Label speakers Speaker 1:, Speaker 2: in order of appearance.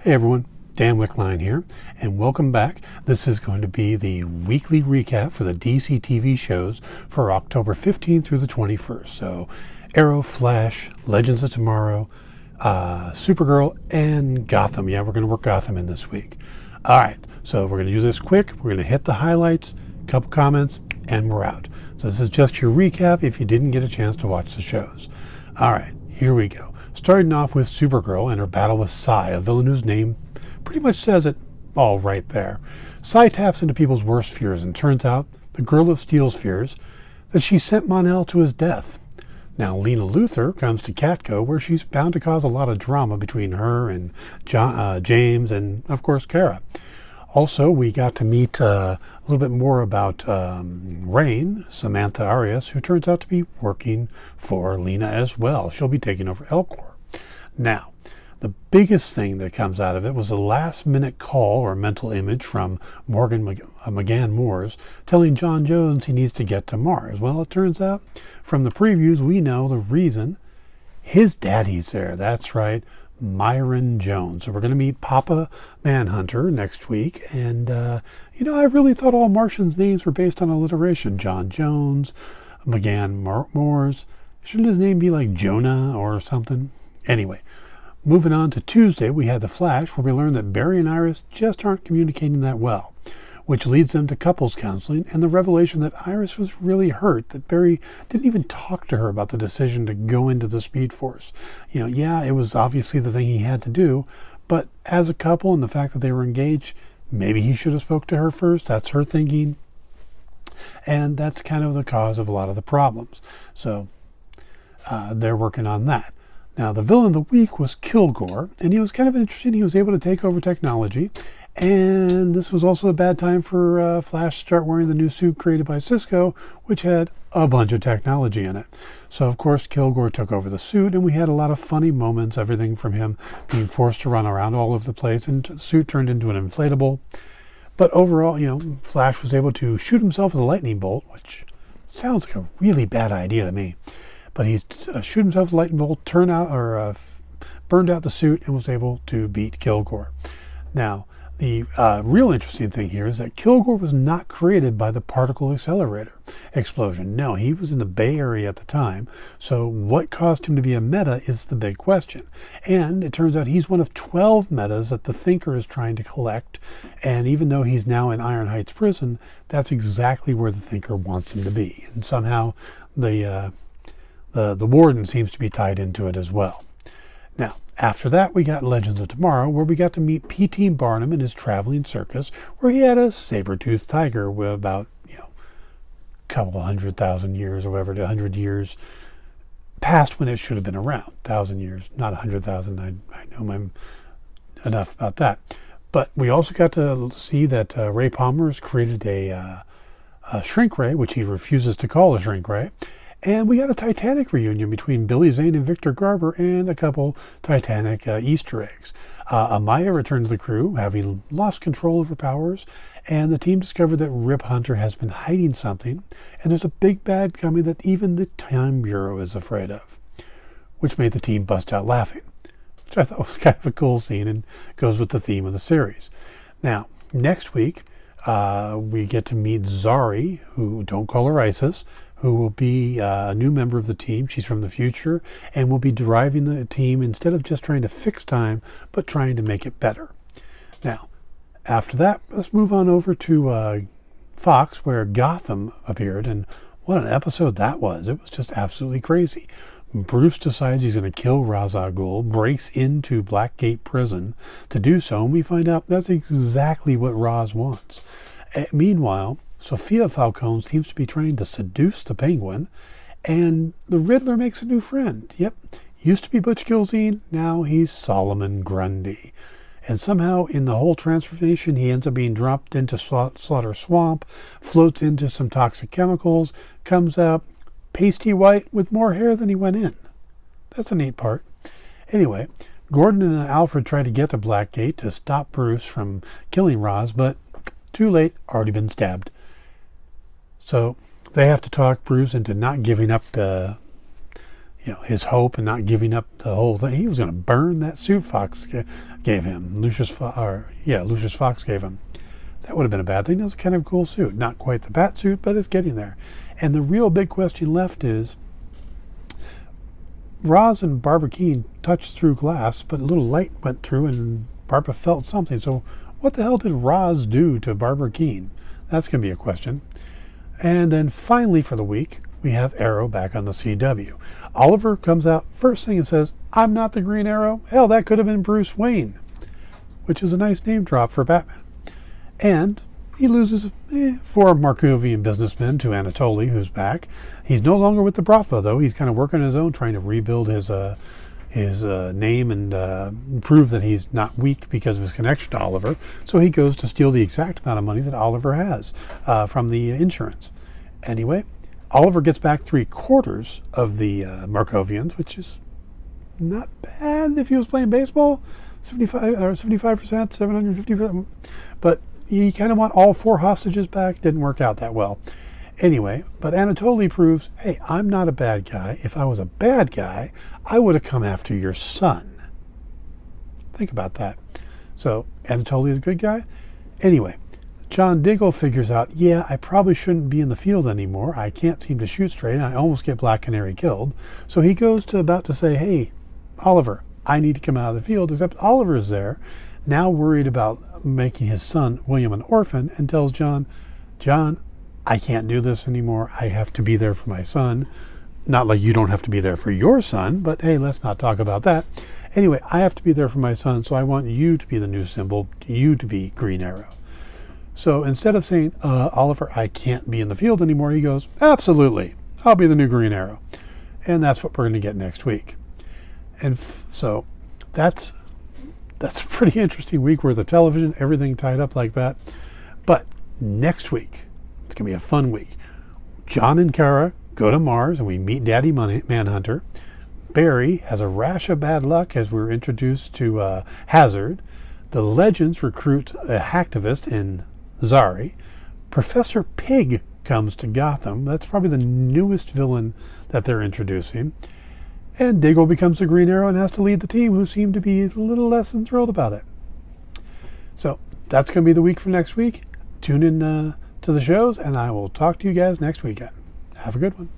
Speaker 1: Hey everyone, Dan Wickline here, and welcome back. This is going to be the weekly recap for the DCTV shows for October 15th through the 21st. So, Arrow, Flash, Legends of Tomorrow, Supergirl, and Gotham. Yeah, we're going to work Gotham in this week. All right, so we're going to do this quick. We're going to hit the highlights, a couple comments, and we're out. So this is just your recap if you didn't get a chance to watch the shows. All right, here we go. Starting off with Supergirl and her battle with Psy, a villain whose name pretty much says it all right there. Psy taps into people's worst fears, and turns out the Girl of Steel's fears that she sent Mon-El to his death. Now Lena Luthor comes to Catco, where she's bound to cause a lot of drama between her and James and, of course, Kara. Also, we got to meet a little bit more about Rain, Samantha Arias, who turns out to be working for Lena as well. She'll be taking over Elcor. Now, the biggest thing that comes out of it was a last-minute call or mental image from Morgan McGann Moores telling John Jones he needs to get to Mars. Well, it turns out from the previews we know the reason. His daddy's there. That's right. Myron Jones. So we're going to meet Papa Manhunter next week. And, I really thought all Martians' names were based on alliteration. John Jones, McGann Moores. Shouldn't his name be like Jonah or something? Anyway, moving on to Tuesday, we had The Flash, where we learned that Barry and Iris just aren't communicating that well, which leads them to couples counseling and the revelation that Iris was really hurt that Barry didn't even talk to her about the decision to go into the Speed Force. It was obviously the thing he had to do, but as a couple and the fact that they were engaged, maybe he should have spoke to her first. That's her thinking. And that's kind of the cause of a lot of the problems. So they're working on that. Now, the villain of the week was Kilgore, and he was kind of interesting. He was able to take over technology. And this was also a bad time for Flash to start wearing the new suit created by Cisco, which had a bunch of technology in it. So, of course, Kilgore took over the suit, and we had a lot of funny moments, everything from him being forced to run around all over the place, and the suit turned into an inflatable. But overall, Flash was able to shoot himself with a lightning bolt, which sounds like a really bad idea to me. But he shoot himself with a lightning bolt, burned out the suit, and was able to beat Kilgore. Now, the real interesting thing here is that Kilgore was not created by the particle accelerator explosion. No, he was in the Bay Area at the time. So what caused him to be a meta is the big question. And it turns out he's one of 12 metas that the Thinker is trying to collect. And even though he's now in Iron Heights prison, that's exactly where the Thinker wants him to be. And somehow the Warden seems to be tied into it as well. Now, after that, we got Legends of Tomorrow, where we got to meet P.T. Barnum in his traveling circus, where he had a saber-toothed tiger with about, a couple 100,000 years or whatever, 100 years past when it should have been around. 1,000 years, not 100,000. I know enough about that. But we also got to see that Ray Palmer has created a shrink ray, which he refuses to call a shrink ray. And we got a Titanic reunion between Billy Zane and Victor Garber and a couple Titanic Easter eggs. Amaya returned to the crew, having lost control of her powers, and the team discovered that Rip Hunter has been hiding something, and there's a big bad coming that even the Time Bureau is afraid of, which made the team bust out laughing, which I thought was kind of a cool scene and goes with the theme of the series. Now, next week, we get to meet Zari, who, don't call her Isis, who will be a new member of the team. She's from the future and will be driving the team instead of just trying to fix time, but trying to make it better. Now, after that, let's move on over to Fox, where Gotham appeared, and what an episode that was. It was just absolutely crazy. Bruce decides he's going to kill Ra's al Ghul, breaks into Blackgate Prison to do so, and we find out that's exactly what Ra's wants. Meanwhile, Sophia Falcone seems to be trying to seduce the Penguin, and the Riddler makes a new friend. Yep, used to be Butch Gilzine, now he's Solomon Grundy. And somehow in the whole transformation, he ends up being dropped into Slaughter Swamp, floats into some toxic chemicals, comes out pasty white with more hair than he went in. That's a neat part. Anyway, Gordon and Alfred try to get to Blackgate to stop Bruce from killing Ra's, but too late, already been stabbed. So they have to talk Bruce into not giving up his hope and not giving up the whole thing. He was going to burn that suit Fox gave him. Lucius Fox gave him. That would have been a bad thing. That was kind of a cool suit. Not quite the bat suit, but it's getting there. And the real big question left is, Roz and Barbara Keene touched through glass, but a little light went through and Barbara felt something. So what the hell did Roz do to Barbara Keene? That's going to be a question. And then finally for the week, we have Arrow back on the CW. Oliver comes out first thing and says, "I'm not the Green Arrow." Hell, that could have been Bruce Wayne, which is a nice name drop for Batman. And he loses 4 Markovian businessmen to Anatoly, who's back. He's no longer with the Bratva, though. He's kind of working on his own, trying to rebuild his name and prove that he's not weak because of his connection to Oliver. So he goes to steal the exact amount of money that Oliver has from the insurance. Anyway, Oliver gets back 3/4 of the Markovians, which is not bad if he was playing baseball. 75%, 750%. But you kind of want all 4 hostages back. Didn't work out that well. Anyway, but Anatoly proves, hey, I'm not a bad guy. If I was a bad guy, I would have come after your son. Think about that. So Anatoly is a good guy. Anyway, John Diggle figures out, yeah, I probably shouldn't be in the field anymore. I can't seem to shoot straight, and I almost get Black Canary killed. So he goes to about to say, hey, Oliver, I need to come out of the field, except Oliver is there, now worried about making his son, William, an orphan, and tells John, I can't do this anymore. I have to be there for my son. Not like you don't have to be there for your son, but hey, let's not talk about that. Anyway, I have to be there for my son, so I want you to be the new symbol, you to be Green Arrow. So instead of saying, Oliver, I can't be in the field anymore, he goes, absolutely, I'll be the new Green Arrow. And that's what we're going to get next week. And so that's a pretty interesting week worth of television, everything tied up like that. But next week, it's going to be a fun week. John and Kara go to Mars and we meet Daddy Manhunter. Barry has a rash of bad luck as we're introduced to Hazard. The Legends recruit a hacktivist in Zari. Professor Pig comes to Gotham. That's probably the newest villain that they're introducing. And Diggle becomes the Green Arrow and has to lead the team, who seem to be a little less than thrilled about it. So that's going to be the week for next week. Tune in to the shows, and I will talk to you guys next weekend. Have a good one.